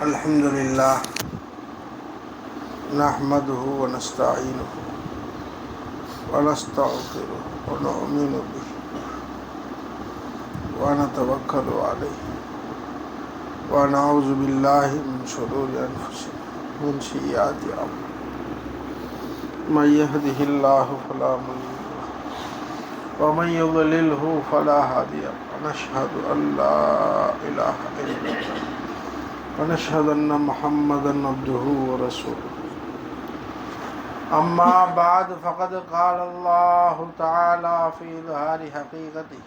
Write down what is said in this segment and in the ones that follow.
الحمد لله نحمده ونستعينه ونستغفره ونؤمن به ونتوكل عليه ونعوذ بالله من شرور أنفسنا من سيئات أعمالنا من يهده الله فلا مضل له ومن يضلله فلا هادي له ونشهد أن لا إله إلا الله ونشهد أن محمدا عبده ورسوله أما بعد فقد قال الله تعالى في إظهار حقيقته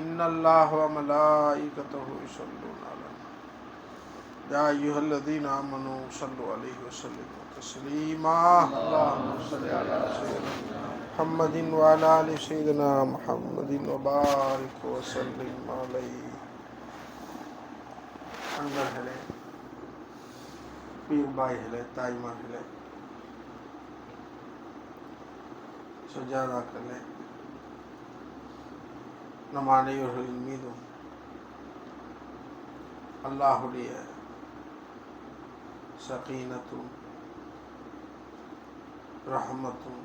إن الله وملائكته يصلون على النبي يا أيها الذين آمنوا صلوا عليه وسلموا تسليما اللهم صل على سيدنا محمد وعلى آل سيدنا محمد وبارك وسلم عليه. அன்பர்களே, பீர்பாய்களே, தாய்மார்களே, சுஜாதாக்களே, நம் அனைவர்களின் மீதும் அல்லாஹுடைய சகீனத்தும் ரஹமத்தும்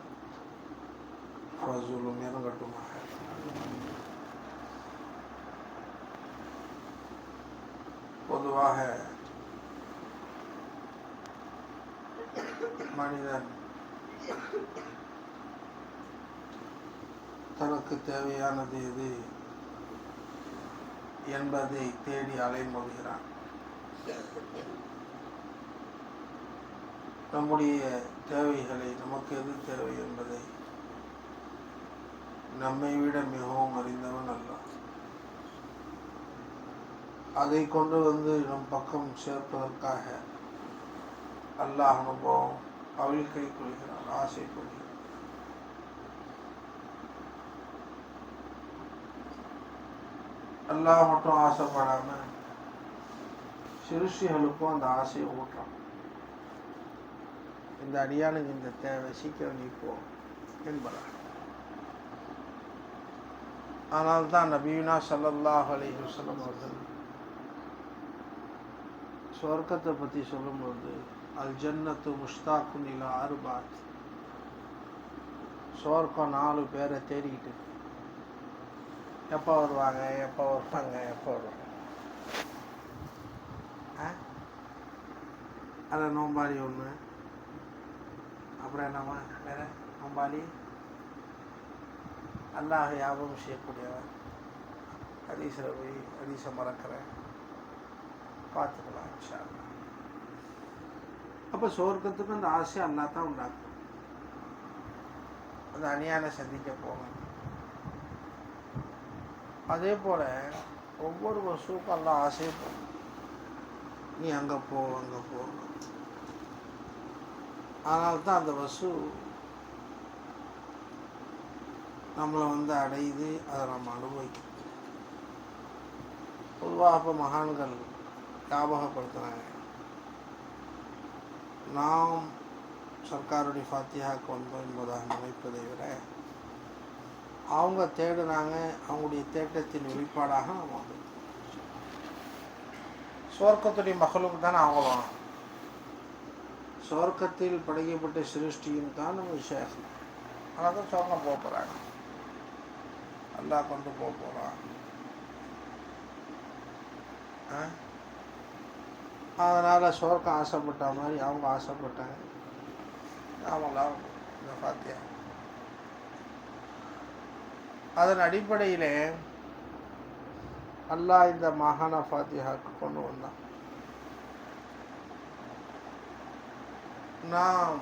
ஃபஸலும் இறங்கட்டுமாக. பொதுவாக மனிதன் தனக்கு தேவையானது எது என்பதை தேடி அலைமோதுகிறான். நம்முடைய தேவைகளை, நமக்கு எது தேவை என்பதை நம்மை விட மிகவும் அறிந்தவன் அல்லாஹ். அதை கொண்டு வந்து நம் பக்கம் சேர்ப்பதற்காக அல்லாஹ் அனுபவம் அவிழ்கை கொள்கிறான், ஆசைப்படுகிறான். அல்லாஹ் மட்டும் ஆசைப்படாம சிறுசிகளுக்கும் அந்த ஆசையை ஊட்டுறான். இந்த அடியானுக்கு இந்த தேவை, சீக்கிரம் நீ போ என்பதாக. ஆனால் தான் நபியுனா ஸல்லல்லாஹு அலைஹி வஸல்லம் அவர்கள் சொர்க்கத்தை பற்றி சொல்லும்போது அல் ஜன்னத்து முஷ்தாக்குன் இலா அர்பாத், சொர்க்கம் 4 பேரை தேடிக்கிட்டு எப்போ வருவாங்க, எப்போ வருவாங்க, எப்போ வருவாங்க. அதில் நோம்பாளி ஒன்று, அப்புறம் என்னம்மா வேற நோம்பாளி, அல்லாஹ் ஞாபகம் செய்யக்கூடியவன், ஹதீஸில் போய் ஹதீஸை மறக்கிறேன், பார்த்துக்கலாம் இன்ஷா அல்லாஹ். அப்போ சொர்க்கத்துக்கு அந்த ஆசை அல்லாஹ் தான் உண்டாக்கும். அந்த அநியான சந்திக்க போகணும். அதே போல் ஒவ்வொரு வசுக்கும் அல்லாஹ் ஆசையை போகும், நீ அங்கே போ, அங்கே போ. ஆனால் தான் அந்த வசு நம்மளை அடையுது, அதை நம்ம அனுபவிக்கணும். பொதுவாக இப்போ மகான்கள் ஞாபகப்படுத்துகிறாங்க, நாம் சர்க்காருடைய ஃபாத்தியாவுக்கு வந்தோம் என்பதாக நினைப்பதை விட அவங்க தேடுனாங்க, அவங்களுடைய தேட்டத்தின் வெளிப்பாடாக நம்ம வந்து சுவர்க்கத்துடைய மகளுக்கு தானே அவங்க வாங்க. சுவர்க்கத்தில் படைக்கப்பட்ட சிருஷ்டியும் தான் நம்ம விசேஷம். ஆனால் தான் சொர்க்கம் போக போகிறாங்க, அல்லாஹ் கொண்டு போக போகிறான். அதனால் சுவர்க்கம் ஆசைப்பட்ட மாதிரி அவங்க ஆசைப்பட்டாங்க. அவங்களாம் இந்த ஃபாத்தியா அதன் அடிப்படையில் அல்லாஹ் இந்த மகான ஃபாத்தியாவுக்கு கொண்டு வந்தான். நாம்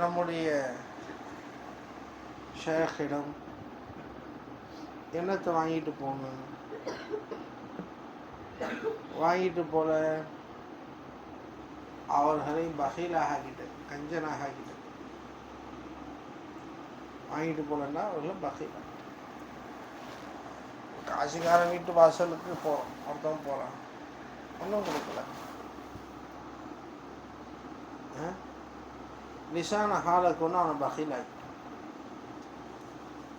நம்முடைய ஷேக்கிடம் என்னத்தை வாங்கிட்டு போகணும், வாங்கிட்டு போல அவர்களை பகீலாக ஆக்கிட்டது, கஞ்சனாக ஆக்கிட்டது. வாங்கிட்டு போகலன்னா அவர்களை பகீலா. காசிக்காரன் வீட்டு வாசலுக்கு போகிறோம், ஒருத்தவங்க போகிறான், ஒன்றும் கொடுக்கல. லிசான ஹாலுக்கு ஒன்று அவனை பகீலாக்கி.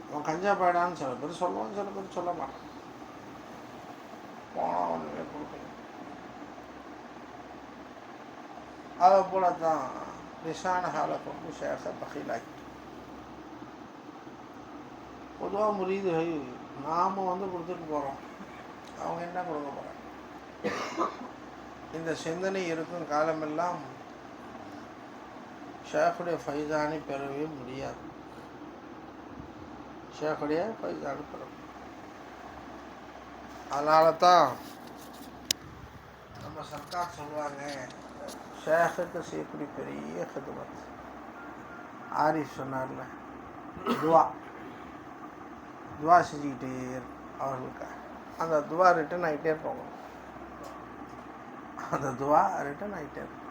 அவன் கஞ்சா போயிடான்னு சில பேர் சொல்லுவான், சில பேர் சொல்ல மாட்டான். போனால் ஒன்றுமே கொடுக்கணும். அதை போல தான் லிசான ஹாலை கொண்டு ஷேக பகிலாக்கி. பொதுவாக முரீதுகள் நாம் கொடுத்துட்டு போகிறோம், அவங்க என்ன கொடுக்க போகிறாங்க? இந்த சிந்தனை இருக்கும் காலமெல்லாம் ஷேக்குடைய ஃபைசானி பெறவே முடியாது. ஷேக்குடைய ஃபைசானி பெற. அதனால தான் நம்ம சர்க்கார் சொல்லுவாங்க, ஷேக்குக்கு செய்யக்கூடிய பெரிய ஹிதுமத். ஆரிஃப் சொன்னார்ல, துவா துவா செஞ்சுக்கிட்டே அவர்களுக்காக. அந்த துவா ரிட்டன் ஆகிட்டே இருப்பாங்க. அந்த துவா ரிட்டன் ஆகிட்டே இருக்கும்.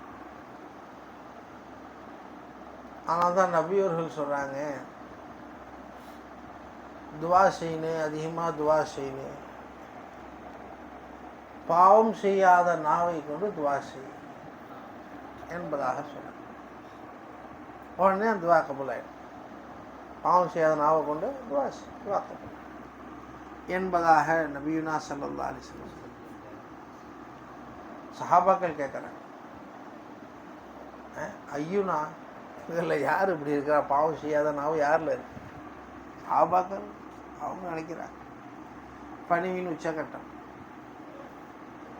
ஆனால் தான் நபியவர்கள் சொல்கிறாங்க, துவா செய்யணும், அதிகமாக துவா செய்யணும். பாவம் செய்யாத நாவை கொண்டு துவா செய் என்பதாக சொன்னார். உடனே அந்த துவா கபூல் ஆகிடும். பாவம் செய்யாத நாவை கொண்டு துவா கபூல் என்பதாக நபியுனா ஸல்லல்லாஹு அலைஹி வஸல்லம். சஹாபாக்கள் கேட்குறாங்க, ஐயுனா இதில் யார் இப்படி இருக்கிறா? பாவம் செய்யாத நாவும் யாரில் இருக்கு? சஹாபாக்கள் அவங்க நினைக்கிறாங்க பணிவின் உச்சக்கட்டம்.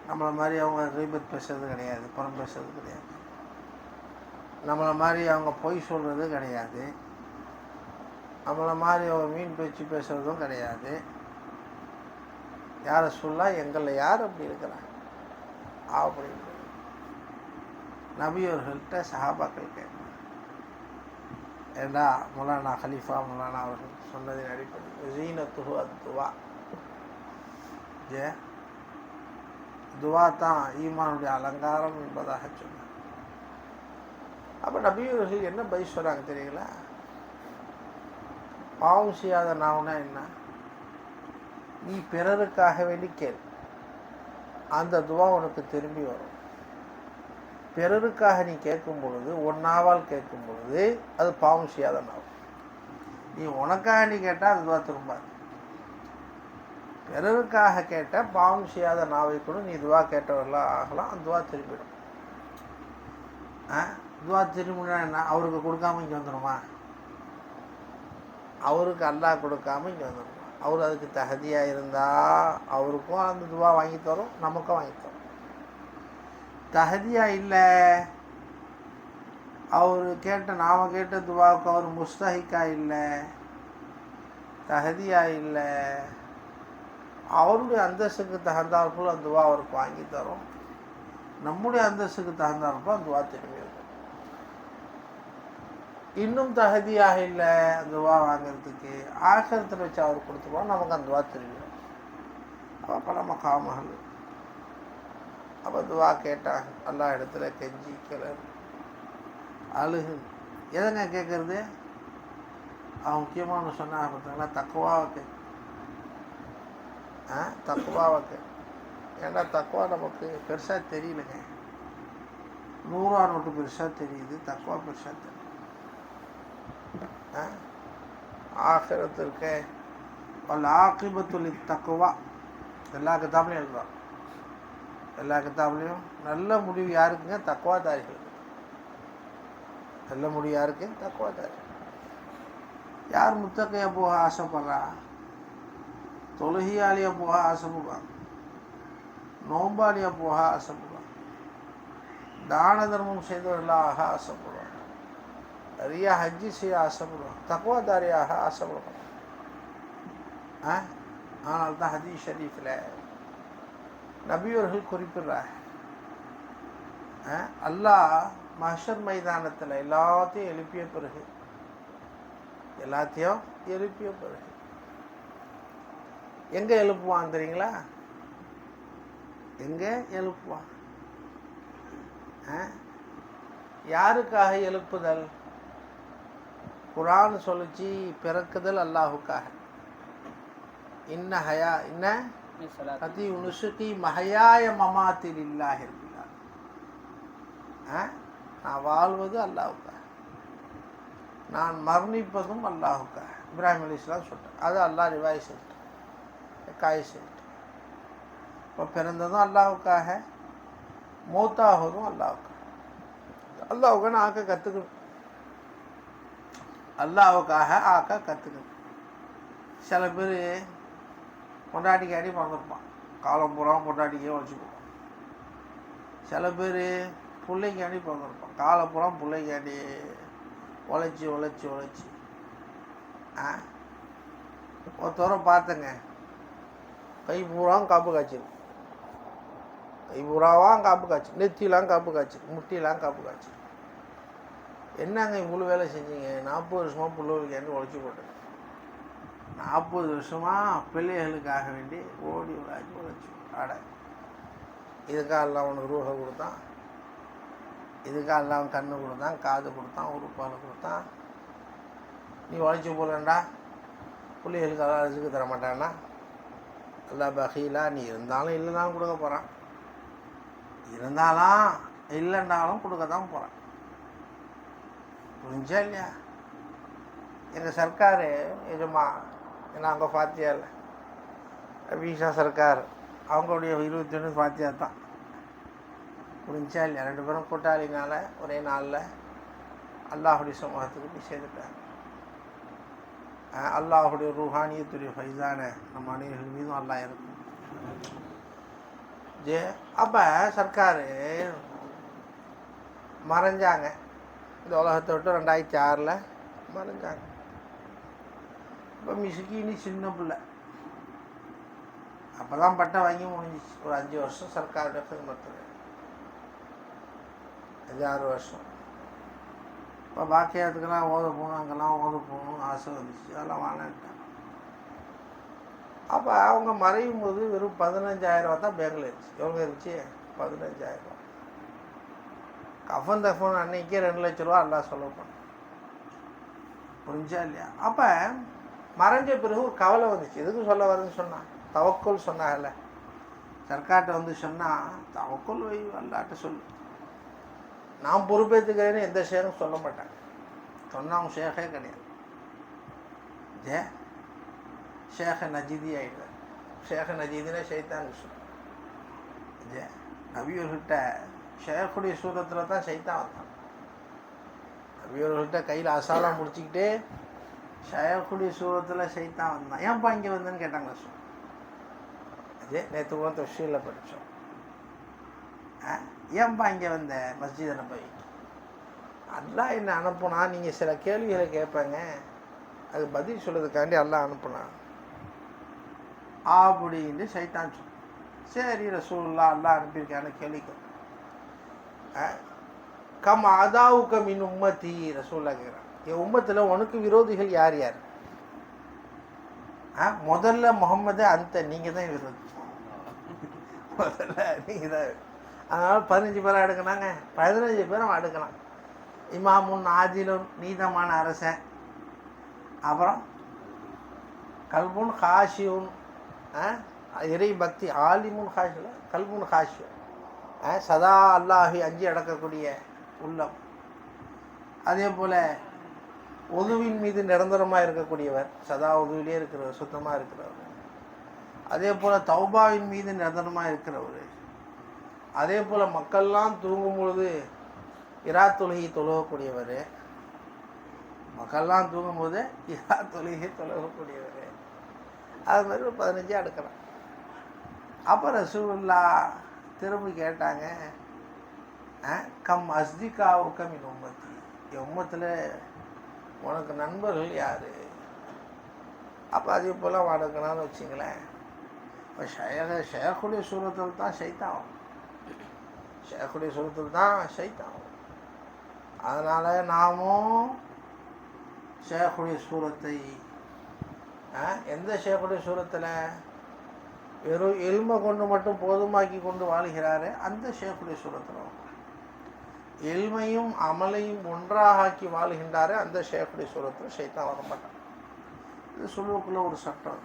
நம்மளை மாதிரி அவங்க ரீபத் பேசுறது கிடையாது, புறம் பேசுறது கிடையாது. நம்மளை மாதிரி அவங்க பொய் சொல்கிறது கிடையாது. நம்மளை மாதிரி அவங்க மீன் பேச்சு பேசுகிறதும் கிடையாது. யாரை சொல்ல எங்களில் யார் அப்படி இருக்கிறாங்க அப்படின்னு நபியவர்கள்ட்ட சஹாபாக்கள் கேட்பாங்க. ஏண்டா மௌலானா ஹலீஃபா மௌலானா அவர்கள் சொன்னதின் அடிப்படை ஜீனத்துஹு அத்துவா, துவா தான் ஈமானுடைய அலங்காரம் என்பதாக சொன்னார். அப்போ நபியவர்கள் என்ன பதில் சொல்கிறாங்க தெரியுங்களா? பாவம் செய்யாத நாவுனா என்ன? நீ பிறருக்காக வேண்டி கேள், அந்த துவா உனக்கு திரும்பி வரும். பிறருக்காக நீ கேட்கும் பொழுது, ஒன்னாவால் கேட்கும் பொழுது அது பாவம் செய்யாத நாவு. நீ உனக்காக நீ கேட்டால் அது துவா திரும்பாது. பிறருக்காக கேட்ட பாவம் செய்யாத நாவை கூட நீ துவா கேட்டவர்களாக ஆகலாம், அந்த துவா திரும்பிடும். துவா திரும்பினா என்ன? அவருக்கு கொடுக்காம இங்கே வந்துடுமா? அவருக்கு அல்லாஹ் கொடுக்காம இங்கே வந்துடுமா? அவர் அதுக்கு தகுதியாக இருந்தால் அவருக்கும் அந்த துவா வாங்கி தரும், நமக்கும் வாங்கி தரும். தகுதியாக இல்லை, அவர் கேட்ட நாம் கேட்ட துவாவுக்கு அவர் முஸ்தஹிக்கா இல்லை, தகுதியாக இல்லை, அவருடைய அந்தஸ்துக்கு தகுந்தாற்போல் அந்த துவா அவருக்கு வாங்கி தரும். நம்முடைய அந்தஸ்துக்கு தகுந்தாற்போல் அந்த துவா திரும்பி இருக்கும். இன்னும் தகுதியாக இல்லை அந்த துவா வாங்கிறதுக்கு, ஆகிரத்தில் வச்சு அவர் கொடுத்துருவோம், நமக்கு அந்த துவா திரும்பிடும். அப்போ நம்ம காமகள் அப்போ துவா கேட்டாங்க, எல்லா இடத்துல கெஞ்சி கிளறு அழுகு. எதங்க கேட்குறது? அவன் முக்கியமான சொன்னாங்க பார்த்தீங்களா, தக்குவாவை கேட்க. தக்குவாவை கேட்க. ஏன்னா தக்குவா நமக்கு பெருசாக தெரியலைங்க. 100 நோட்டு பெருசாக தெரியுது, தக்குவா பெருசாக தெரியுது. ஆகிரத்திற்கு ஆக்கிபத்துலி தக்குவா எல்லா கிதாப்லையும் எழுதுவான். எல்லா கிதாப்லையும் நல்ல முடிவு யாருக்குங்க? தக்குவாதாரிகள். நல்ல முடிவு யாருக்கு? தக்குவாதாரி. யார் முத்தகையாக போக ஆசைப்படுறா? தொழுகையாளியாக போக ஆசைப்படுவாங்க, நோம்பாளியாக போக ஆசைப்படுவாங்க, தான தர்மம் செய்தவர்களாக ஆசைப்படுவாங்க, நிறையா ஹஜ்ஜி செய்ய ஆசைப்படுவாங்க, தக்குவாதாரியாக ஆசைப்படுவாங்க. ஆனால் தான் ஹதீஸ் ஷரீஃபில் நபியவர்கள் குறிப்பிடுறாங்க, அல்லாஹ் மஹ்ஷர் மைதானத்தில் எல்லாத்தையும் எழுப்பிய பிறகு எங்கே எழுப்புவான் தெரியுங்களா? எங்கே எழுப்புவான்? யாருக்காக எழுப்புதல்? குர்ஆன் சொல்லிச்சு, பிறக்குதல் அல்லாஹுக்காக. இன்ன அதி உனுசுகி மஹயாய மமாத்தி லில்லாஹி ரப்பில் ஆலமீன். நான் வாழ்வது அல்லாஹுக்காக, நான் மரணிப்பதும் அல்லாஹுக்காக. இப்ராஹிம் அலைஹிஸ்ஸலாம் சொல்லிட்டார், அது அல்லாஹ் ரிவாய் செஞ்சிட்டார், காய் செஞ்சிட்டார். இப்போ பிறந்ததும் அல்லாவுக்காக, மூத்தாவதும் அல்லாவுக்காக. அல்லாவுக்கான ஆக்க கற்றுக்கணும், அல்லாவுக்காக ஆக்க கற்றுக்கணும். சில பேர் பொண்டாட்டிக்காண்டி பிறந்திருப்பான், காலம் பூரா பொண்டாட்டிக்கே உழைச்சி போவான். சில பேர் பிள்ளைக்காண்டி பிறந்திருப்பான், காலம் பூரா பிள்ளைக்காண்டி உழைச்சி உழைச்சி உழைச்சி. ஒருத்தவரை பார்த்தங்க, கை பூராவும் காப்பு காய்ச்சிருக்கு, கை பூராவாக காப்பு காய்ச்சி, நெத்திலாம் காப்பு காய்ச்சி, முட்டிலாம் காப்பு காய்ச்சி. என்னங்க இவ்வளோ வேலை செஞ்சீங்க? 40 வருஷமாக பிள்ளைகளுக்காண்டி உழைச்சி போட்டேன், 40 வருஷமாக பிள்ளைகளுக்காக வேண்டி ஓடி உழைச்சி ஆட. இதுக்காக எல்லாம் உனக்கு ரூஹை கொடுத்தான், இதுக்காக எல்லாம் கண்ணு கொடுத்தான், காது கொடுத்தான், உறுப்பால் கொடுத்தான். நீ உழைச்சி போகலண்டா பிள்ளைகளுக்கு எல்லாம் ரிஸ்க்கு தர மாட்டான்னா? எல்லாம் பகீலா. நீ இருந்தாலும் இல்லைனாலும் கொடுக்க போகிறான், இருந்தாலும் இல்லைன்னாலும் கொடுக்க தான் போகிறான். புரிஞ்சா இல்லையா? எங்கள் சர்க்கார் எஜமா, ஏன்னா அங்கே ஃபாத்தியா இல்லை, வீஷா சர்க்கார், அவங்களுடைய 21 ஃபாத்தியா தான். புரிஞ்சா இல்லையா? 2 பேரும் கூட்டாளினால ஒரே நாளில் அல்லாஹுடைய சமூகத்துக்கு போய் சேர்ந்துட்டாங்க. அல்லாஹுடைய ரூஹானியத்துடைய ஃபைஸான நம்ம அனைவர்கள் மீதும் அல்லாஹ் இருக்கும். அப்போ சர்க்கார் மறைஞ்சாங்க, இந்த உலகத்தை விட்டு 2006 மறைஞ்சாங்க. இப்போ மிசுக்கினி சின்ன பிள்ளை, அப்போ தான் பட்டம் வாங்கி முடிஞ்சிச்சு. ஒரு 5 வருஷம் சர்க்காருடைய ஹிதமத்தில், 5-6 வருஷம். இப்போ பாக்கியத்துக்கெல்லாம் ஓத போகணும், அங்கெல்லாம் ஓத போகணும் ஆசை வந்துச்சு, அதெல்லாம் வாங்கிட்டாங்க. அப்போ அவங்க மறையும் போது வெறும் 15,000 தான் பேங்கில் இருந்துச்சு. எவ்வளோ இருந்துச்சு? 15,000. கஃபன் தஃபன் அன்னைக்கே 2 லட்ச ரூபா எல்லாம் செலவு பண்ண. புரிஞ்சா இல்லையா? அப்போ மறைஞ்ச பிறகு ஒரு கவலை வந்துச்சு. எதுக்கு சொல்ல வருதுன்னு சொன்னான், தவக்குள் சொன்னாங்கல்ல, சர்க்கார்ட்ட வந்து சொன்னால் தவக்குள் வை, அல்லாட்ட சொல்லு, நான் பொறுப்பேற்றுக்கிறேன்னு எந்த ஷேரும் சொல்ல மாட்டாங்க. சொன்னால் அவங்க ஷேகே கிடையாது. ஷேக நஜீதி ஆகிடுவார். ஷேக நஜீதினே ஷைத்தான் விஷயம். நபியவர்கிட்ட ஷேக்குடைய சூரத்தில் தான் ஷைத்தான் வந்தான். நபியவர்கள்ட்ட கையில் அசாலாம் முடிச்சுக்கிட்டு ஷேக்குடைய சூரத்தில் ஷைத்தான் வந்தான். ஏன்ப்பா இங்கே வந்தேன்னு கேட்டாங்க. நேற்று கூட தஃசீரில் படித்தோம். ஏன்பா இங்கே வந்த மஸ்ஜித் போய்? அல்லாஹ் என்ன அனுப்புனா, நீங்கள் சில கேள்விகளை கேட்பாங்க, அது பதில் சொல்கிறதுக்காண்டி அல்லாஹ் அனுப்புனா அப்படின்னு சைத்தான் சொல். சரி ரசூலுல்லாஹ் அல்லாஹ் அனுப்பியிருக்கான கேள்விக்கு கம் அதாவுக்க மின் உம்மத்தி ரசூலுல்லாஹ் கேட்குறான், என் உம்மத்தில் உனக்கு விரோதிகள் யார் யார்? முதல்ல முகம்மது அந்த நீங்கள் தான் விரோதி, முதல்ல நீங்கள் தான். அதனால் 15 பேரை எடுக்கணாங்க, 15 பேரும் எடுக்கலாம். இமாமுன் ஆதிலும், நீதமான அரசன். அப்புறம் கல்புன் ஹாஷியுன், இறை பக்தி. ஆலிமுன் ஹாஷில் கல்புன் ஹாஷி, சதா அல்லாஹி அஞ்சி அடக்கக்கூடிய உள்ளம். அதே போல் உதுவின் மீது நிரந்தரமாக இருக்கக்கூடியவர், சதா உதுவிலே இருக்கிறவர், சுத்தமாக இருக்கிறவர். அதே போல் தௌபாவின் மீது நிரந்தரமாக இருக்கிறவர். அதே போல் மக்கள்லாம் தூங்கும் பொழுது இரா தொழுகை தொழுகக்கூடியவர், மக்கள்லாம் தூங்கும்போது இரா தொழுகை தொழுகக்கூடியவர். அது மாதிரி ஒரு 15 எடுக்கலாம். அப்போ ரசூலுல்லாஹ் திரும்பி கேட்டாங்க, கம் அஸ்திகாவுக்க மின் உம்மத்தி, என் உம்மத்தில் உனக்கு நண்பர்கள் யார்? அப்போ அதே போல் வணக்கணும்னு வச்சிங்களேன். இப்போ ஷேக்குடைய சூரத்தில் தான் ஷைத்தான், ஷேக்குடைய சூரத்தில் தான் ஷைத்தான். அதனால் நாமும் ஷேக்குடைய சூரத்தை, எந்த ஷேக்குடைய சூரத்தில் வெறும் எல்மை கொண்டு மட்டும் போதுமாக்கி கொண்டு வாழ்கிறாரு, அந்த ஷேக்குடைய சூரத்தில் எல்மையும் அமலையும் ஒன்றாக ஆக்கி வாழ்கின்றாரு, அந்த ஷேக்குடைய சூரத்தில் ஷைத்தான் வர மாட்டான். இது சொல்லுவக்குள்ள ஒரு சட்டம்.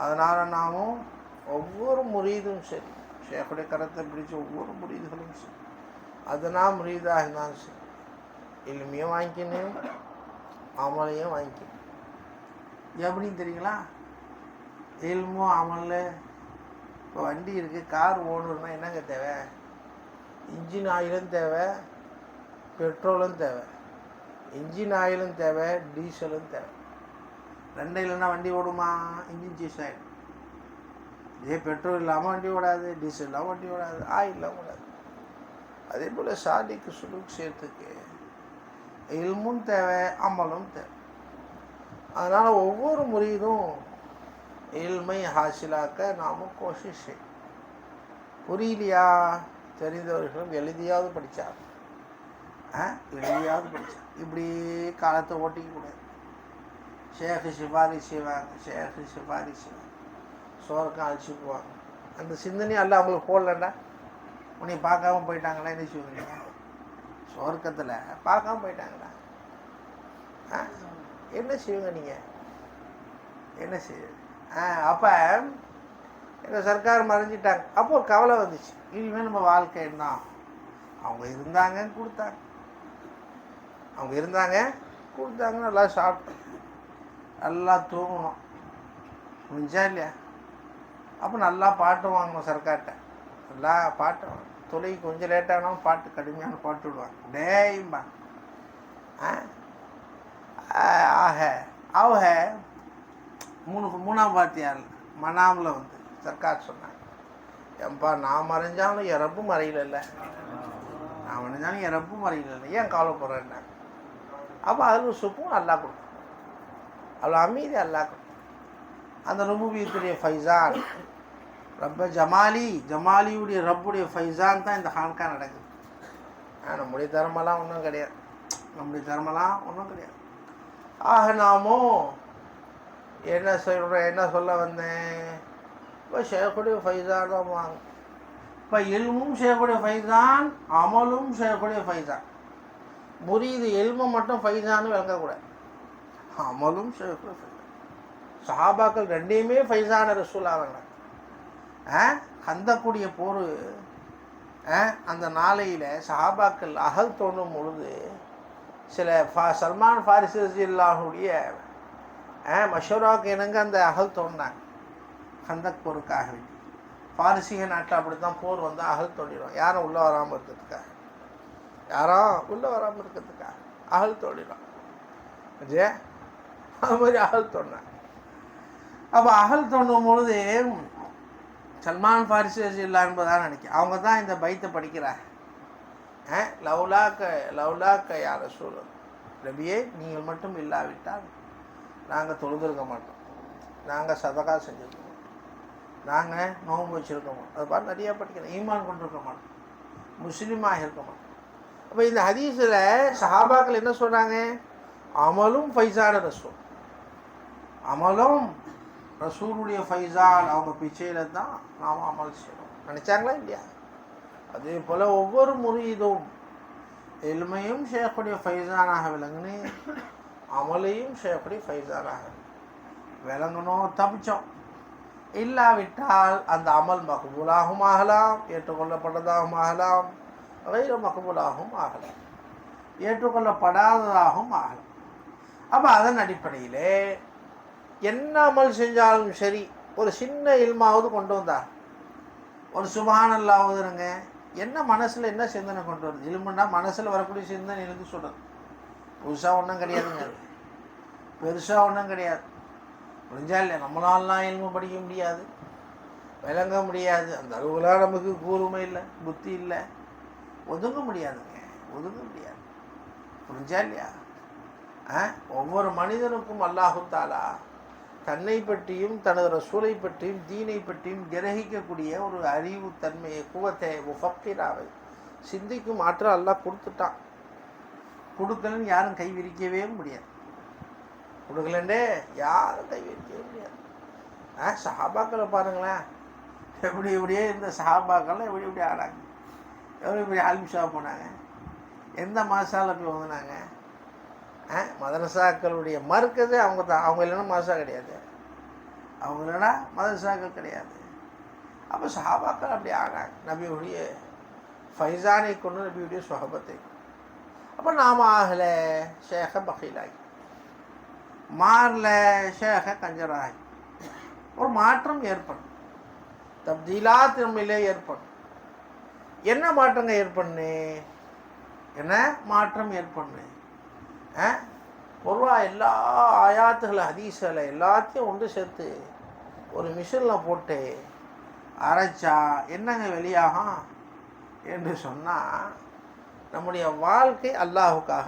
அதனால் நாமும் ஒவ்வொரு முரீதும் சரி, ஷேக்குடைய கரத்தை பிடிச்ச ஒவ்வொரு முரீதுகளும் சரி, அதனால் முரீதாக இருந்தாலும் சரி, எளிமையும் வாங்கிக்கணும், அமலையும் வாங்கிக்கணும். எப்படின்னு தெரியுங்களா? இல்மும் அமலில் இப்போ வண்டி இருக்குது, கார் ஓடணுன்னா என்னங்க தேவை? இன்ஜின் ஆயிலும் தேவை, பெட்ரோலும் தேவை. இன்ஜின் ஆயிலும் தேவை, டீசலும் தேவை. ரெண்டும் இல்லைன்னா வண்டி ஓடுமா? இன்ஜின் சீஸ் ஆகிடும். இதே பெட்ரோல் இல்லாமல் வண்டி ஓடாது, டீசல் இல்லாமல் வண்டி ஓடாது, ஆயில் இல்லாமல் ஓடாது. அதே போல் சாலிக்கு சுலுக் சேர்த்துக்கு இல்மும் தேவை, அமலும் தேவை. அதனால் ஒவ்வொரு முறையும் இல்மை ஹாசிலாக்க நாமும் கோஷிஷ் செய்யும். புரியலையா? தெரிந்தவர்களும் எழுதியாவது படித்தார், எழுதியாவது படித்தார். இப்படி காலத்தை ஓட்டிக்கூடாது. ஷேக்கு சிபாரிசு செய்வாங்க, ஷேக்கு சிபாரிசு செய்வாங்க, சோறுக்கம் அழிச்சுக்குவாங்க. அந்த சிந்தனையும் அல்ல அவங்களுக்கு போடலண்டா. உன்னை பார்க்காம போயிட்டாங்களா? என்ன செய்வீங்க? சோர்க்கத்தில் பார்க்காம போயிட்டாங்களா? என்ன செய்வீங்க நீங்கள்? என்ன செய்வீங்க? அப்போ எங்கள் சர்க்கார் மறைஞ்சிட்டாங்க. அப்போ ஒரு கவலை வந்துச்சு, இனிமேல் நம்ம வாழ்க்கை என்ன? அவங்க இருந்தாங்க கொடுத்தாங்க, அவங்க இருந்தாங்க கொடுத்தாங்க, நல்லா சாப்பிட்டோம், நல்லா தூங்கணும், முடிஞ்சா இல்லையா? அப்போ நல்லா பாட்டு வாங்கணும் சர்க்கார்கிட்ட, நல்லா பாட்டு வாங்கணும். தொலை கொஞ்சம் லேட்டானாலும் பாட்டு கடுமையான பாட்டு விடுவாங்க. டேய்ம்பா ஆக அவங்க மூணாம் பாத்தியார் மனாமில் வந்து சர்க்கார் சொன்னாங்க, ஏன்பா நான் மறைஞ்சாலும் என் ரப்பு மறையில, நான் மறைஞ்சாலும் என் ரப்பு மறையில, ஏன் கவலைப்படுறேன்னா? அப்போ அதில் சுக்கும் நல்லா கொடுக்கும், அவ்வளோ அமைதி அல்லா கொடுக்கும். அந்த ரபூபியத்துடைய ஃபைசான், ரப்ப ஜமாலியுடைய ரப்புடைய ஃபைசான் தான் இந்த ஹான்கா நடக்குது. நம்முடைய தர்மெல்லாம் ஒன்றும் கிடையாது, நம்முடைய தர்மெல்லாம் ஒன்றும் கிடையாது. ஆக நாமோ என்ன சொல்ல வந்தேன்? இப்போ ஷேக்குடைய ஃபைசான் தான் வாங்க. இப்போ எல்மும் ஷேக்குடைய ஃபைசான், அமலும் ஷேக்குடைய ஃபைசான். முரீது எல்மை மட்டும் ஃபைசான்னு விளங்கக்கூடாது, அமலும் ஷேக்குடைய ஃபைசான். சஹாபாக்கள் ரெண்டையுமே ஃபைசான ரசூல் ஆவாங்க. கந்தக்கூடிய போர் அந்த நாளையில் சஹாபாக்கள் அகல் தோன்றும் பொழுது சில சல்மான் ஃபாரிசி ரலியல்லாஹுடைய மஷூராவுக்கு இணங்க அந்த அகல் தோன்றினாங்க. கந்தக் போருக்காக வேண்டி பாரசீக நாட்டில் அப்படி தான் போர் வந்து அகல் தோண்டிடும். யாரும் உள்ளே வராமல் இருக்கிறதுக்காக, அகல் தோண்டிடும். அது மாதிரி அகல் தோண்டினாங்க. அப்போ அகல் தோண்டும் பொழுது சல்மான் ஃபாரிசி ரலியல்லாஹு என்பதான் நினைக்கிறேன், அவங்க தான் இந்த பைத்தை படிக்கிறாங்க. லவ்லாக்க யார் ரசூல், நபியே நீங்கள் மட்டும் இல்லாவிட்டால் நாங்கள் தொழுதிருக்க மாட்டோம், நாங்கள் சதகா செஞ்சுருக்க மாட்டோம், நாங்கள் நோன்பு வச்சுருக்க மாட்டோம். அது பார்த்து நிறையா படிக்கிறேன். ஈமான் கொண்டிருக்க மாட்டோம், முஸ்லீமாக இருக்க மாட்டோம். அப்போ இந்த ஹதீஸில் சஹாபாக்கள் என்ன சொல்கிறாங்க? அமலும் ஃபைசான ரசூல், அமலும் ரசூலுடைய ஃபைசான், அவங்க பிச்சையில் தான் நாம் அமல் செய்யணும் நினச்சாங்களா இல்லையா? அதே போல் ஒவ்வொரு முரீதும் எல்மையும் ஷேக்குடைய ஃபைசானாக விளங்குனு, அமலையும் ஷேக்குடைய ஃபைசானாக விளங்கணும். தப்பிச்சோம். இல்லாவிட்டால் அந்த அமல் மக்பூலாகவும் ஆகலாம், ஏற்றுக்கொள்ளப்பட்டதாகவும் ஆகலாம், வைர மக்பூலாகவும் ஆகலாம், ஏற்றுக்கொள்ளப்படாததாகவும் ஆகலாம். அப்போ அதன் அடிப்படையிலே என்ன அமல் செஞ்சாலும் சரி, ஒரு சின்ன இல்மாவது கொண்டு வந்தா, ஒரு சுப்ஹானல்லாஹ் ஓதுறங்க, என்ன மனசில் என்ன சிந்தனை கொண்டு வருது? இல்முன்னா மனசில் வரக்கூடிய சிந்தனை இருந்து சொல்கிறது. புதுசாக ஒன்றும் கிடையாதுங்க, அது பெருசாக ஒன்றும் கிடையாது. முடிஞ்சா இல்லையா? நம்மளாலாம் இல்மு படிக்க முடியாது, விளங்க முடியாது, அந்த அளவுலாம் நமக்கு கூர்மை இல்லை, புத்தி இல்லை, ஒதுங்க முடியாதுங்க, ஒதுங்க முடியாது. புரிஞ்சா இல்லையா? ஒவ்வொரு மனிதனுக்கும் அல்லாஹு தஆலா தன்னை பற்றியும் தனது ரசூலை பற்றியும் தீனை பற்றியும் கிரகிக்கக்கூடிய ஒரு அறிவு தன்மையை, குவத்தை, முஃபக்கிராவை, சிந்திக்கும் ஆற்றல் அல்லாஹ் கொடுத்துட்டான். கொடுக்கலன்னு யாரும் கை விரிக்கவே முடியாது, கொடுக்கலண்டே யாரும் கை விரிக்கவே முடியாது. சஹாபாக்களை பாருங்களேன், எப்படியே இந்த சஹாபாக்கள்லாம் எப்படி ஆனாங்க, எப்படி ஆல்மிஷா போனாங்க, எந்த மாசாவில் போய் வந்தாங்க. மதரசாக்களுடைய மர்க்கதே அவங்க தான், அவங்க இல்லைன்னா மதரசா கிடையாது, அவங்க இல்லைன்னா மதரசாக்கள் கிடையாது. அப்போ சஹாபாக்கள் அப்படி ஆனாங்க, நபியுடைய ஃபைசானை கொண்டு நபியுடைய சுஹபத்தை. அப்போ நாம் ஆகலை ஷேக பகீலாகி, மாறல ஷேக கஞ்சராகி, ஒரு மாற்றம் ஏற்படும். தப்தீலாத் நம்மிலே ஏற்படும். என்ன மாற்றங்க ஏற்பண்ணு? என்ன மாற்றம் ஏற்பண்ணு? பொதுவாக எல்லா ஆயாத்துகளை ஹதீஸ்களை எல்லாத்தையும் ஒன்று சேர்த்து ஒரு மிஷினில் போட்டு அரைச்சா என்னங்க வெளியாகும் என்று சொன்னால், நம்முடைய வாழ்க்கை அல்லாஹுக்காக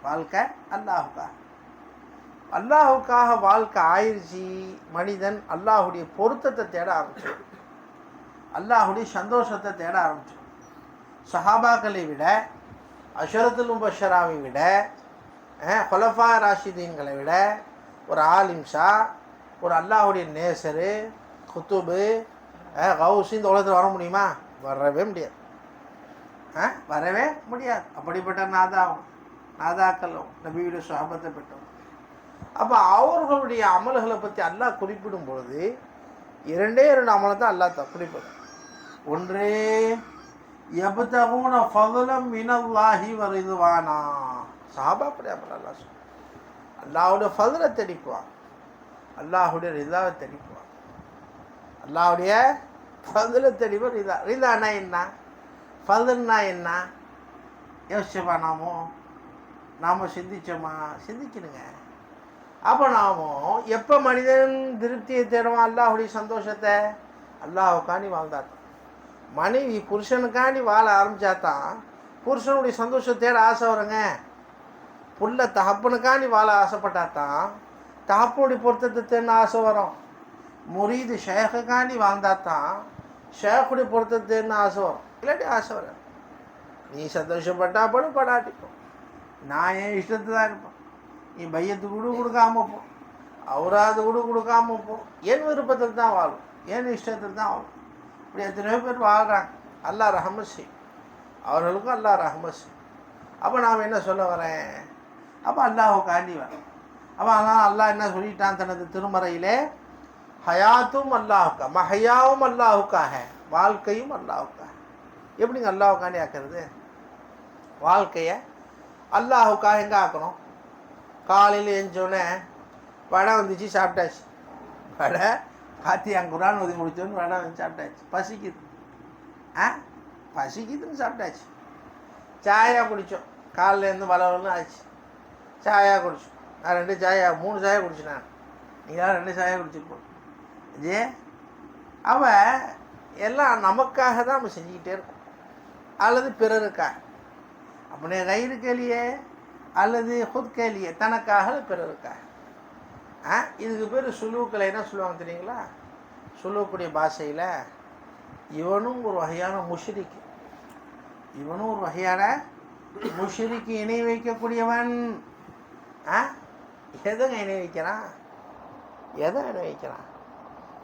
வாழ்க்கை அல்லாஹுக்காக வாழ்க்கை ஆயிடுச்சு. மனிதன் அல்லாஹுடைய பொருத்தத்தை தேட ஆரம்பிச்சான், அல்லாஹுடைய சந்தோஷத்தை தேட ஆரம்பிச்சான். சஹாபாக்களை விட, அஷரத்துல் முபஷராவை விட, ஹுலஃபா ராஷிதீன்களை விட ஒரு ஆலிம் ஷா, ஒரு அல்லாஹுடைய நேசரு, குத்துபு, கௌஸ் இந்த உலகத்தில் வர முடியுமா? வரவே முடியாது. வரவே முடியாது. அப்படிப்பட்ட நாதாக்களும் நபியுடைய சுஹபத்தை பெற்றோம். அப்போ அவர்களுடைய அமல்களை பற்றி அல்லாஹ் குறிப்பிடும் பொழுது இரண்டே அமலை தான் அல்லாஹ் குறிப்பிடும். ஒன்று, யப்தகூன ஃபதுலம் மினல்லாஹி வ ரிதுவானா. சஹாபாக்களுடைய அமல் அல்லாஹ் சொல்லுவான். அல்லாஹ்வுடைய ஃபதுலை தெளிப்பான், அல்லாஹ்வுடைய ரிதாவை தெளிப்பான். அல்லாஹ்வுடைய ஃபதுலை தெளிப்பான். ரிதானா என்ன, ஃபதுல்னா என்ன யோசிச்சோமா? நாம் சிந்திச்சோமா? சிந்திக்கணுங்க. அப்போ நாமும் எப்போ மனிதன் திருப்தியை தேடுவான்? அல்லாஹுடைய சந்தோஷத்தை. அல்லாஹுக்காண்டி வாழ்ந்தாத்தான். மனைவி புருஷனுக்காண்டி வாழ ஆரம்பித்தாதான் புருஷனுடைய சந்தோஷத்தை தேட ஆசை வருங்க. புள்ள தகப்பனுக்காண்டி வாழ ஆசைப்பட்டாதான் தகப்பனுடைய பொருத்தத்தை தேட ஆசை வரும். முரீது ஷேக்குக்காண்டி வாழ்ந்தாத்தான் ஷேக்குடைய பொருத்தத்தை தேட ஆசை வரும். இல்லாட்டி ஆசை வரும். நீ சந்தோஷப்பட்டா படும், படாட்டிப்போம். நான் என் இஷ்டத்து தான் இருப்பேன். நீ பையத்து கூட கொடுக்காம போ, அவராது கூட கொடுக்காம போ. என் விருப்பத்தில் தான் வாழும், என் இஷ்டத்தில் தான் வாழும். இப்படி எத்தனையோ பேர் வாழ்கிறாங்க. அல்லாஹ் ரஹ்மத் செய்யும், அவர்களுக்கும் அல்லாஹ் ரஹ்மத் செய்யும். அப்போ நாம் என்ன சொல்ல வரேன்? அப்போ அல்லாஹுக்காண்டி வரேன். அப்போ ஆனால் அல்லாஹ் என்ன சொல்லிட்டான் தனது திருமறையிலே? ஹயாத்தும் அல்லாஹுக்கா, மஹயாவும் அல்லாஹுக்காக, வாழ்க்கையும் அல்லாஹுக்காக. எப்படிங்க அல்லாஹுக்காண்டி ஆக்கிறது? வாழ்க்கையை அல்லாஹுக்காக எங்கே ஆக்கணும்? காலையில் எழுந்தோடனே வடை வந்துச்சு, சாப்பிட்டாச்சு. வடை காத்தியாங்க குரான் ஒதுங்கி முடிச்சோன்னு வடை வந்து சாப்பிட்டாச்சு. பசிக்குது, பசிக்குதுன்னு சாப்பிட்டாச்சு. சாயா குடித்தோம், காலையிலேருந்து வளவலன்னு ஆச்சு. சாயா குடித்தோம். நான் 2 சாயா 3 சாயா குடிச்சேன். நான் நீங்கள் 2 சாயா குடிச்சிருப்போம். ஜே அவன் எல்லாம் நமக்காக தான் நம்ம செஞ்சுக்கிட்டே இருக்கோம், அல்லது பிறருக்காக. अपने गैर के लिए அல்லது खुद के लिए, தனக்காக பிறருக்காக. இதுக்கு பேர் சுலூக்கில் என்ன சொல்லுவாங்க தெரியுங்களா? சுலூக்குடைய பாஷையில் இவனும் ஒரு வகையான முஷ்ரிக், இவனும் ஒரு வகையான முஷ்ரிக்கு இணை வைக்கக்கூடியவன். எதுங்க இணை வைக்கிறான்? எதை இணை வைக்கிறான்?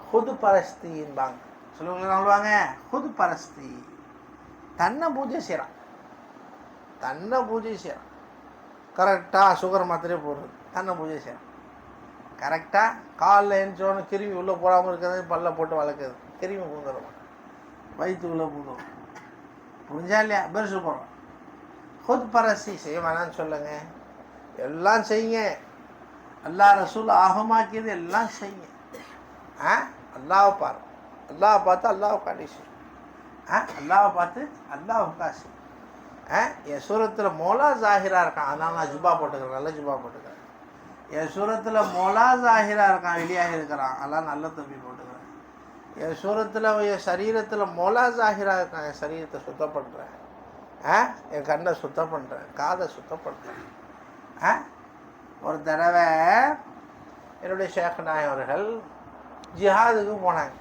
खुद பரஸ்தின்பாங்க. சொல்லுவாங்க खुद பரஸ்தி. தன்னை பூஜை செய்கிறான், தன்னை பூஜை செய்கிறான். கரெக்டாக சுகர் மாத்திரை போடுறது, தன்னை பூஜை செய்கிறான். கரெக்டாக காலில் எழுந்தோன்னு கிருமி உள்ளே போடாமல் இருக்கிறது பல்ல போட்டு வளர்க்குறது, கிருமி பூந்துடும், வயிற்றுக்குள்ளே பூந்துடும். புரிஞ்சா இல்லையா? பெருசு போடுறோம். खुद பரஸ்தி செய்ய வேணான்னு சொல்லுங்க, எல்லாம் செய்யுங்க. அல்லாஹ் ரசூல் ஆகமாக்கியது எல்லாம் செய்யுங்க. அல்லாஹ் பாரு, அல்லாஹ் பார்த்து அல்லாஹ் கண்டிஷன், அல்லாஹ் பார்த்து அல்லாஹ் காசு. என் சூரத்தில் மோலா ஜாகிராக இருக்கான், அதனால் நான் ஜுபா போட்டுக்கிறேன், நல்ல ஜுபா போட்டுக்கிறேன். என் சூரத்தில் மோலா ஜாகிராக இருக்கான், வெளியாக இருக்கிறான், அதெல்லாம் நல்ல தொப்பி போட்டுக்கிறேன். என் சூரத்தில் என் சரீரத்தில் மோலா ஜாகிராக இருக்கான், என் சரீரத்தை சுத்தம் பண்ணுறேன், என் கண்ணை சுத்தம் பண்ணுறேன், காதை சுத்தம் பண்ணுறேன். ஒரு தடவை என்னுடைய ஷேக் நாயகம் அவர்கள் ஜிஹாதுக்கு போனாங்க.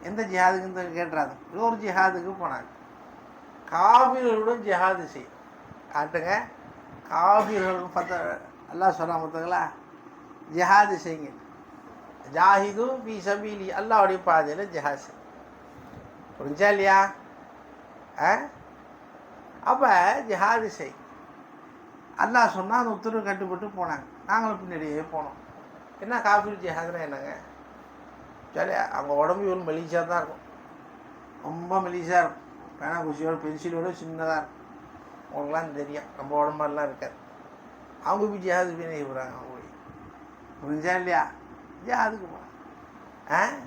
எந்த ஜிஹாதுக்குன்னு கேட்டுறாங்க, ஒரு ஜிஹாதுக்கு போனாங்க. காபீர்களுடன் ஜிஹாது செய் காட்டுங்க. காபீர்களும் அல்லாஹ் சொன்னா பார்த்தீங்களா? ஜிஹாது செய்யுங்க. ஜாஹிது பி சபீலி, அல்லாஹ்வுடைய பாதையில் ஜிஹாது செய். புரிஞ்சா இல்லையா? அப்போ ஜிஹாது செய் அல்லாஹ் சொன்னால் அந்த உத்தரவு கட்டுப்பட்டு போனாங்க. நாங்களும் பின்னாடியே போனோம். என்ன காபீர் ஜிஹாதுனா என்னங்க? சரி, அவங்க உடம்பு இவ்வளோ மெலிசாக தான் இருக்கும், ரொம்ப மெலிசாக இருக்கும். பேனா குச்சியோட பென்சிலோட சின்னதாக இருக்கும். உங்களுக்குலாம் தெரியும், நம்ம உடம்பெல்லாம் இருக்காது. அவங்க போய் ஜிஹாது போய் போகிறாங்க. அவங்க போய் புரிஞ்சா இல்லையா? ஜிஹாதுக்கு போகிறாங்க.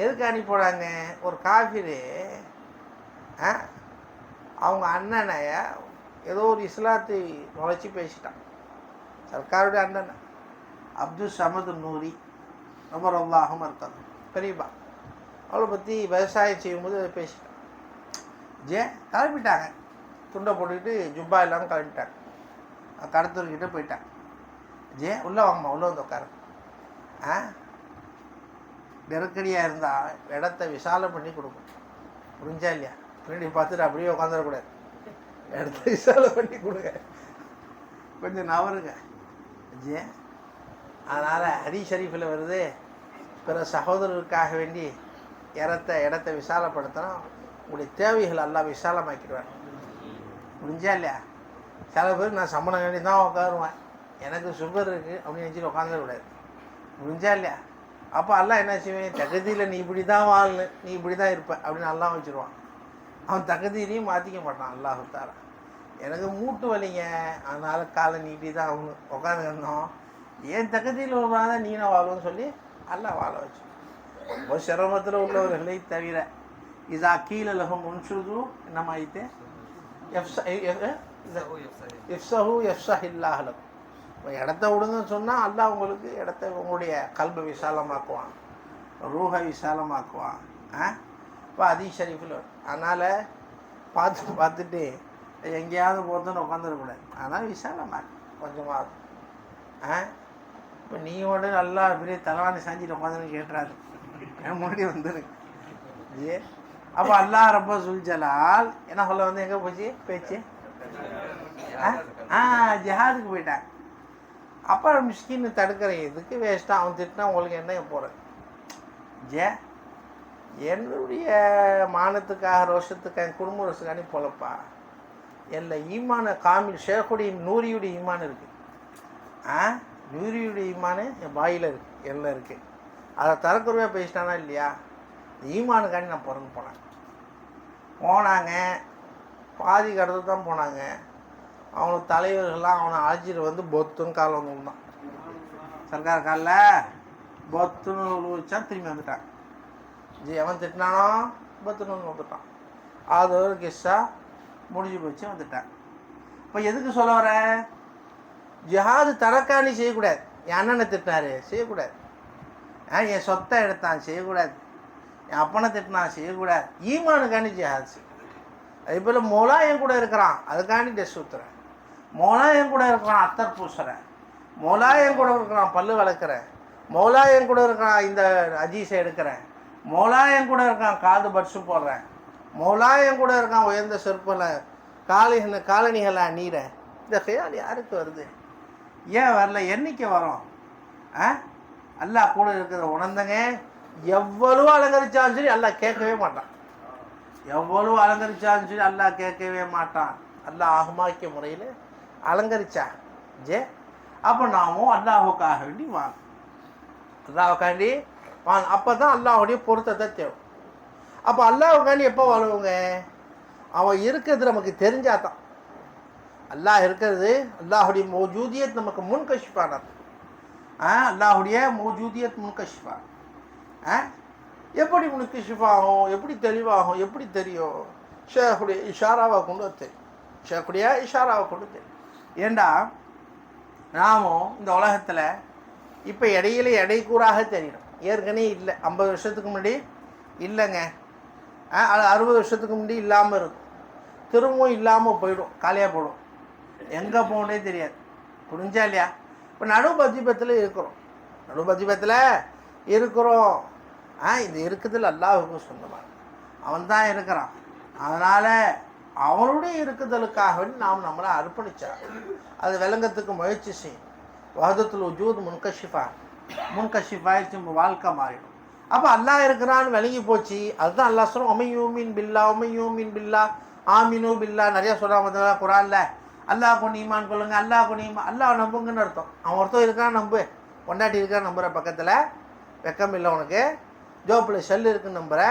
எதுக்கு அனுப்பி போனாங்க? ஒரு காஃபிரு அவங்க அண்ணனை ஏதோ ஒரு இஸ்லாத்தை நுழைச்சி பேசிட்டான். சர்க்காருடைய அண்ணன் அப்துல் சமது நூரி ரொம்ப அல்லாஹும் இருக்காங்க பெரியப்பா. அவளை பற்றி விவசாயம் செய்யும்போது அதை பேசிட்டான். கிளம்பிட்டாங்க, துண்டை போட்டுக்கிட்டு ஜுப்பா இல்லாமல் கிளம்பிட்டாங்க. கடத்தூர்கிட்ட போயிட்டான். உள்ளே வாங்கம்மா, உள்ளே வந்து உட்காரு. நெருக்கடியாக இருந்தால் இடத்த விசாலம் பண்ணி கொடுக்கும். புரிஞ்சா இல்லையா? பின்னாடி பார்த்துட்டு அப்படியே உட்காந்துடக்கூடாது. இடத்த விசாலம் பண்ணி கொடுங்க, கொஞ்சம் நவருங்க. அதனால் ஹதீஸ் ஷரீஃபில் வருது, பிற சகோதரருக்காக வேண்டி இடத்த விசாலப்படுத்தினா உங்களுடைய தேவைகள் எல்லாம் விசாலமாக்கிடுவேன். புரிஞ்சா இல்லையா? சில பேர் நான் சம்பளம் வேண்டி தான் உட்காருவேன், எனக்கு சுகர் இருக்குது அப்படின்னு நினச்சிட்டு உட்காந்துடக்கூடாது. புரிஞ்சா இல்லையா? அப்போ எல்லாம் என்ன செய்வேன், தகுதியில் நீ இப்படி தான் வாழணும், நீ இப்படி தான் இருப்ப அப்படின்னு எல்லாம் வச்சுருவான். அவன் தகுதியிலையும் மாற்றிக்க மாட்டான். அல்லாஹ் தஆலா எனக்கு மூட்டு வலிங்க, அதனால் காலை நீட்டி தான் அவங்க உட்காந்துருந்தோம், ஏன் தகுதியில் உள்ளவங்க நீ நான் வாழுன்னு சொல்லி எல்லாம் வாழ வச்சு. ரொம்ப சிரமத்தில் உள்ளவர்களை தவிர இதா கீழலகம் முன்சுது என்னம்மா ஆயிட்டு எஃப்சஹு எஃப்சஹில்லாஹலம். இடத்த விடுங்கன்னு சொன்னால் அல்லாஹ் உங்களுக்கு இடத்த உங்களுடைய கல்பை விசாலமாக்குவான், ரூஹை விசாலமாக்குவான். இப்போ ஹதீஸ் ஷரீஃபில். அதனால் பார்த்துட்டு எங்கேயாவது போகிறதுன்னு உட்காந்துடக்கூடாது. அதனால் விசாலமாக கொஞ்சமாக. இப்போ நீ உடனே நல்லா பெரிய தலைவாணி சாஞ்சிட்டு உட்காந்துன்னு கேட்டுறாரு, என் முன்னாடி வந்துரு. அப்போ அல்லாஹ் ரப்ப சுல் ஜலால் என்ன சொல்ல வந்து எங்கே போச்சு பேச்சு? ஜிஹாதுக்கு போயிட்டாங்க. அப்போ மிஸ்கின்னு தடுக்கிறேன், இதுக்கு வேஸ்ட்டாக அவன் திட்டினா உங்களுக்கு என்ன போகிறேன்? என்னுடைய மானத்துக்காக ரோஷத்துக்காக என் குடும்ப ரோஷத்துக்காண்டி போலப்பா. இல்லை ஈமான காமில் ஷேக்குடைய நூரியுடைய ஈமான் இருக்குது. நூரியுடைய ஈமான் என் வாயில் இருக்குது, எல்லாம் இருக்குது. அதை தரக்குறையாக பேசிட்டானா இல்லையா? ஈமானுக்காண்டி நான் பிறந்து போனாங்க. பாதி கடத்து தான் போனாங்க. அவனுக்கு தலைவர்கள்லாம் அவனை அழைச்சிட்டு வந்து பொத்துன்னு கால் வந்து விழுந்தான். சர்க்கார் காலில் பொத்துன்னு வச்சா திரும்பி வந்துட்டான். அவன் திட்டினானோ பொத்துன்னு வந்துட்டான். அது ஒரு கிஸ்ஸா முடிஞ்சு போச்சு, வந்துட்டான். இப்போ எதுக்கு சொல்ல வர? ஜிஹாது தனக்காண்டி செய்யக்கூடாது. என் அண்ணனை திட்டினாரு செய்யக்கூடாது, என் சொத்தை எடுத்தான் செய்யக்கூடாது, என் அப்பனை திட்டினான் செய்யக்கூடாது. ஈமானுக்காண்டி ஜிஹாது. அதே போல் மோலா என் கூட இருக்கிறான், அதுக்காண்டி டெஸ் ஊத்துறேன். மோலா என் கூட இருக்கிறான், அத்தர் பூசுறேன். மோலா என் கூட இருக்கிறான், பல்லு வளர்க்குறேன். மோலா என் கூட இருக்கிறான், இந்த அஜீஸை எடுக்கிறேன். மோலா என் கூட இருக்கான், காது பட்ஸு போடுறேன். மோலா என் கூட இருக்கான், உயர்ந்த செருப்பில் காலணிகளை அணிகிறேன். இந்த ஹயால் யாருக்கு வருது? ஏன் வரல? என்னைக்கு வரும்? அல்லாஹ் கூட இருக்கிறத உணர்ந்தங்க. எவ்வளவு அலங்கரிச்சாலும் சரி அல்லாஹ் கேட்கவே மாட்டான். எவ்வளவு அலங்கரிச்சாலும் சரி அல்லாஹ் கேட்கவே மாட்டான். அல்லாஹ் ஆகுமாக்கிய முறையில் அலங்கரிச்சா அப்போ நாமும் அல்லாஹுக்காக வேண்டி வாங்க, அல்லாஹுக்காண்டி வாங்க. அப்போ தான் அல்லாஹுடைய பொருத்தத்தை தேவை. அப்போ அல்லாஹுக்காண்டி எப்போ வாழுவோங்க? அவன் இருக்கிறது நமக்கு தெரிஞ்சாதான். அல்லாஹ் இருக்கிறது, அல்லாஹுடைய மௌஜூதியத் நமக்கு முன்கஷிஃபானது. அல்லாஹுடைய மௌஜூதியத் முன்கஷிஃபா. எப்படி முன்கஷிஃபாகும், எப்படி தெளிவாகும், எப்படி தெரியும்? ஷேக்குடைய இஷாராவை கொண்டு தெரியும். ஷேக்குடைய இஷாராவை கொண்டு தெரியும். ஏண்டா நாமும் இந்த உலகத்தில் இப்போ இடையில இடைக்கூறாக தெரியணும். ஏற்கனவே இல்லை, 50 வருஷத்துக்கு முன்னாடி இல்லைங்க, 60 வருஷத்துக்கு முன்னாடி இல்லாமல் இருக்கும், திரும்பவும் இல்லாமல் போயிடும், காலியாக போயிடும், எங்கே போகணுன்னே தெரியாது. புரிஞ்சா இல்லையா? இப்போ நடுபதிபத்தில் இருக்கிறோம், நடுபதிபத்தில் இருக்கிறோம். இந்த இருக்குதல் அல்லாஹுக்கு சொந்தமாக அவன் தான் இருக்கிறான். அதனால் அவனுடைய இருக்குதலுக்காக நாம் நம்மளை அர்ப்பணிச்சா அது விளங்கத்துக்கு முயற்சி செய்யும். வஹதத்துல் வஜூத் முன்கஷிஃபாயிடுச்சு, நம்ம வாழ்க்கை மாறிடும். அப்போ அல்லாஹ் இருக்கிறான்னு விளங்கி போச்சு. அதுதான் அல்லாஹ் சொல்கிறோம், ஒமையூமின் பில்லா ஆமினு பில்லா நிறையா சொல்கிறாங்க குரானில். அல்லாஹ் கொண்டு ஈமான் கொள்ளுங்க, அல்லாஹ் கொண்டு ஈமான், அல்லாஹ் நம்புங்கன்னு அர்த்தம். அவன் ஒருத்தர் இருக்கான் நம்பு, பொண்டாட்டி இருக்கான்னு நம்புகிற, பக்கத்தில் வெக்கம் இல்லை உனக்கு, ஜோப்பில் செல் இருக்குன்னு நம்புகிற,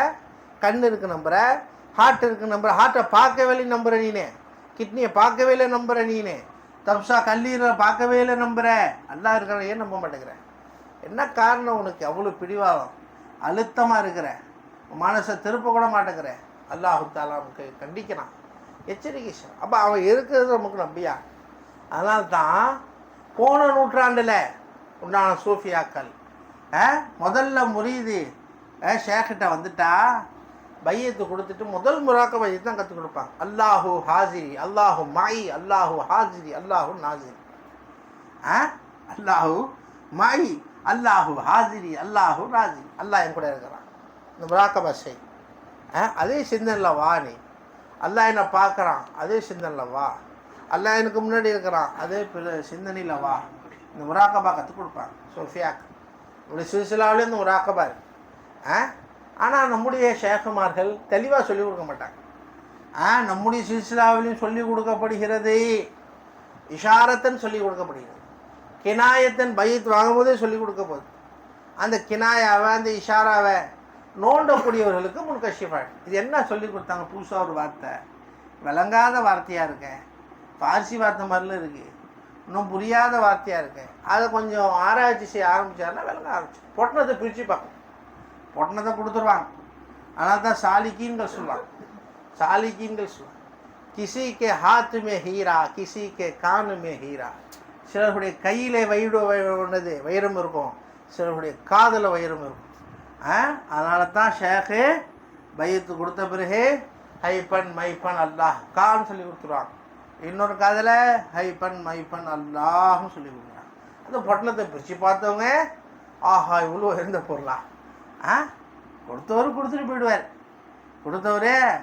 கண் இருக்குது நம்புகிற, ஹார்ட் இருக்குன்னு நம்புகிற, ஹார்ட்டை பார்க்கவே இல்லை நம்புகிற நீனே, கிட்னியை பார்க்கவே இல்லை நம்புகிற நீனே, தப்சா கல்லீரலை பார்க்கவே இல்லை நம்புகிற. அல்லாஹ் இருக்கிற ஏன் நம்ப மாட்டேங்கிற? என்ன காரணம் உனக்கு அவ்வளோ பிடிவாதம்? அழுத்தமாக இருக்கிற, மனசை திருப்ப கூட மாட்டேங்கிற, அல்லாஹு தாலா நமக்கு கண்டிக்கிறான், எச்சரிக்கை செய்யணும். அப்போ அவன் இருக்கிறது நமக்கு நம்பியா. அதனால தான் போன நூற்றாண்டில் உண்டான சூஃபியாக்கள் முதல்ல முரீது ஷேக்கிட்ட வந்துட்டா பையத்து கொடுத்துட்டு முதல் முறாக்க பையத்து தான் கற்றுக் கொடுப்பாங்க. அல்லாஹு ஹாசிரி, அல்லாஹு மாயி, அல்லாஹு ஹாசிரி, அல்லாஹு நாசிரி. அல்லாஹு மாயி, அல்லாஹு ஹாசிரி, அல்லாஹு நாசிரி. அல்லாஹ் என் கூட இருக்கிறான், இந்த முராக்கபா செய். அதே சிந்தனில் வா. நீ அல்லாஹ் என்னை பார்க்குறான், அதே சிந்தனில் வா. அல்லாஹ் எனக்கு முன்னாடி இருக்கிறான், அதே சிந்தனையில் வா. இந்த முராக்கபா கற்றுக் கொடுப்பாங்க சோஃபியாக்கு. நம்முடைய சில்சிலாவிலே இந்த முராக்கபா இருக்கு. ஆனால் நம்முடைய ஷேகுமார்கள் தெளிவாக சொல்லிக் கொடுக்க மாட்டாங்க. நம்முடைய சில்சிலாவிலையும் சொல்லிக் கொடுக்கப்படுகிறது, இஷாரத்தன் சொல்லிக் கொடுக்கப்படுகிறது, கினாயத்தன் பையத் வாங்கும்போதே சொல்லிக் கொடுக்க போகுது. அந்த கினாயாவை, அந்த இஷாராவை நோண்டக்கூடியவர்களுக்கு முன்கஷிஃபாயிடும். இது என்ன சொல்லிக் கொடுத்தாங்க? புதுசாக ஒரு வார்த்தை, விளங்காத வார்த்தையாக இருக்க, பார்சி வார்த்தை மாதிரிலாம் இருக்குது, இன்னும் புரியாத வார்த்தையாக இருக்கு. அதை கொஞ்சம் ஆராய்ச்சி செய்ய ஆரம்பித்தாருன்னா விளங்க ஆரம்பிச்சு பொட்டணத்தை பிரித்து பார்க்கணும். பொட்டணத்தை கொடுத்துருவாங்க. அதனால தான் சாலிக்கீன்கள் சொல்லுவாங்க. சாலிக்கீன்கள் சொல்லுவாங்க, கிசிக்கே ஹாத்துமே ஹீரா, கிசிக்கே கானுமே ஹீரா. சிலருடைய கையில் வைரம் இருக்கும், சிலருடைய காதில் வைரம் இருக்கும். அதனால தான் ஷேக்கு பையத்து கொடுத்த பிறகு ஹைப்பன் மைப்பன் அல்லாஹ் கான்னு சொல்லி கொடுத்துருவாங்க. இன்னொரு காதில் ஹைப்பன் மைப்பன் அல்லாஹும் சொல்லி கொடுக்குறாங்க. அந்த பொட்டணத்தை பிரித்து பார்த்தவங்க ஆஹா இவ்வளோ இருந்த பொருளா, கொடுத்தவர் கொடுத்துட்டு போயிடுவார். கொடுத்தவரே